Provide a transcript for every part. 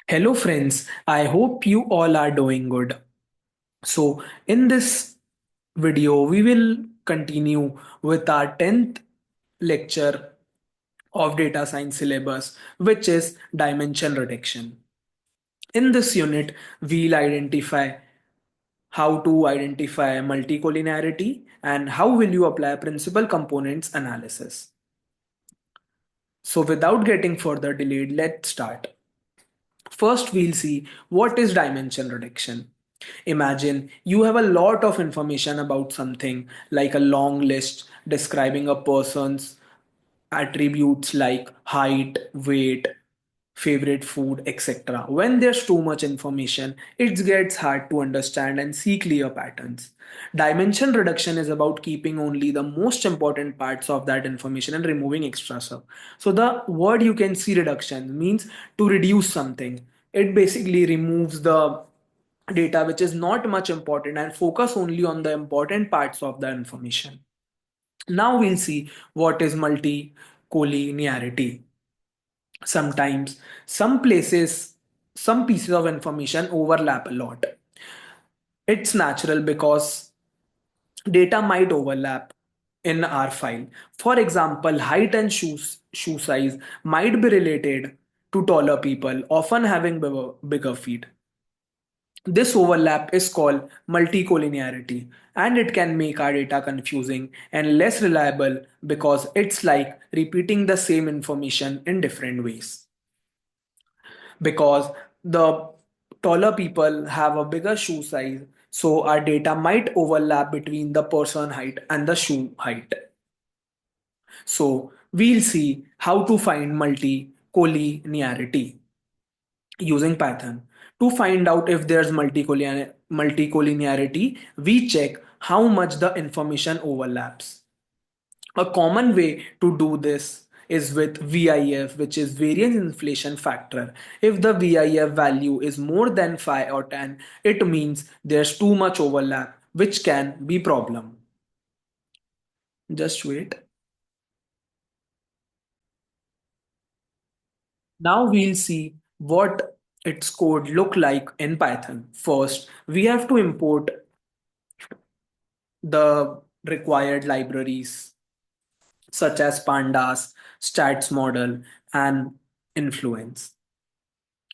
Hello, friends. I hope you all are doing good. So, in this video, we will continue with our 10th lecture of data science syllabus, which is dimension reduction. In this unit, we'll identify how to identify multicollinearity and how will you apply principal components analysis. So, without getting further delayed, let's start. First, we'll see what is dimension reduction. Imagine you have a lot of information about something, like a long list describing a person's attributes like height, weight, favorite food, etc. When there's too much information, it gets hard to understand and see clear patterns. Dimension reduction is about keeping only the most important parts of that information and removing extra stuff. So the word you can see reduction means to reduce something. It basically removes the data which is not much important and focus only on the important parts of the information. Now we'll see what is multicollinearity. Sometimes some pieces of information overlap a lot. It's natural because data might overlap in our file. For example, height and shoe size might be related to taller people, often having bigger feet. This overlap is called multicollinearity, and it can make our data confusing and less reliable because it's like repeating the same information in different ways. Because the taller people have a bigger shoe size, so our data might overlap between the person height and the shoe height. So we'll see how to find multicollinearity using Python. To find out if there's multicollinearity, we check how much the information overlaps. A common way to do this is with VIF, which is variance inflation factor. If the VIF value is more than 5 or 10, it means there's too much overlap, which can be problem. Just wait. Now we'll see what its code look like in Python. First, we have to import the required libraries such as pandas, stats model, and influence.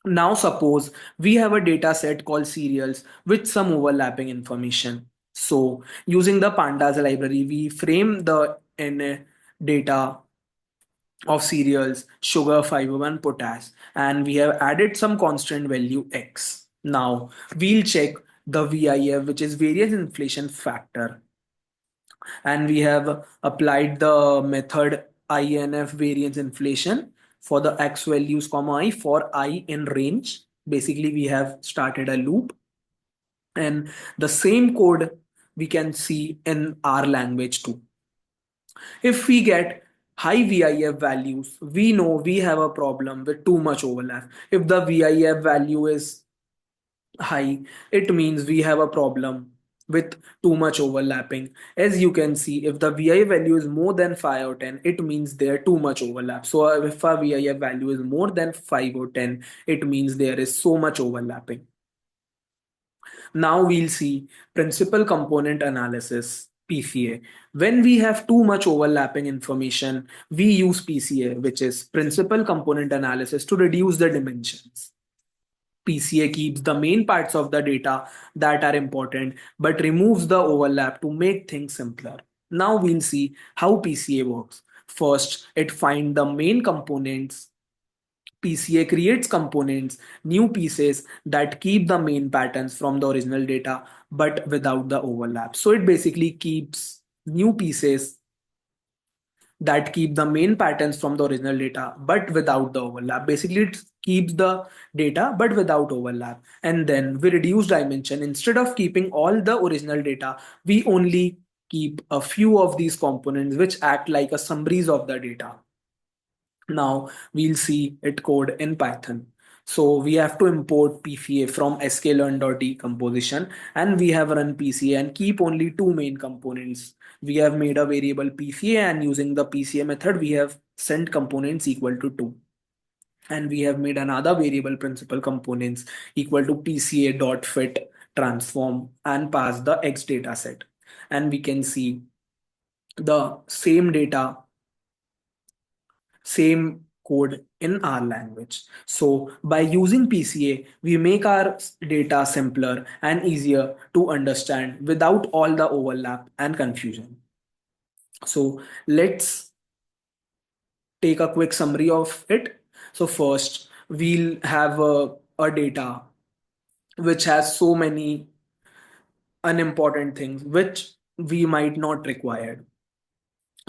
Now suppose we have a data set called serials with some overlapping information. So using the pandas library, we frame the data of cereals, sugar, fiber, and potash, and we have added some constant value x. Now we'll check the VIF, which is variance inflation factor, and we have applied the method INF variance inflation for the x values comma I for I in range. Basically, we have started a loop, and the same code we can see in our language too. If we get high VIF values, we know we have a problem with too much overlap. If the VIF value is high, it means we have a problem with too much overlapping. As you can see, if the VI value is more than 5 or 10, it means there too much overlap. So if a VIF value is more than 5 or 10, it means there is so much overlapping. Now we'll see principal component analysis, PCA. When we have too much overlapping information, we use PCA, which is principal component analysis, to reduce the dimensions. PCA keeps the main parts of the data that are important but removes the overlap to make things simpler. Now we'll see how PCA works. First, it finds the main components. PCA creates components, new pieces that keep the main patterns from the original data but without the overlap. So it basically keeps new pieces that keep the main patterns from the original data but without the overlap. Basically, it keeps the data but without overlap. And then we reduce dimension. Instead of keeping all the original data, we only keep a few of these components which act like a summaries of the data. Now we'll see it code in Python. So we have to import PCA from sklearn.decomposition, and we have run PCA and keep only two main components. We have made a variable PCA, and using the PCA method, we have sent components equal to 2. And we have made another variable principal components equal to PCA dot fit transform and pass the X data set. And we can see the same data, same code in our language. So by using PCA, we make our data simpler and easier to understand without all the overlap and confusion. So let's take a quick summary of it. So first, we'll have a data which has so many unimportant things which we might not require.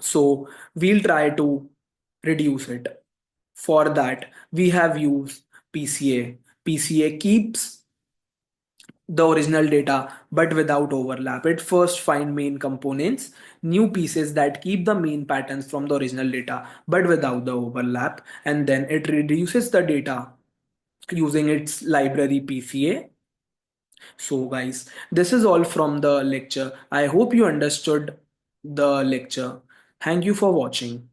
So we'll try to reduce it. For that, we have used PCA. PCA keeps the original data but without overlap. It first find main components, new pieces that keep the main patterns from the original data but without the overlap, and then it reduces the data using its library PCA. So, guys, this is all from the lecture. I hope you understood the lecture. Thank you for watching.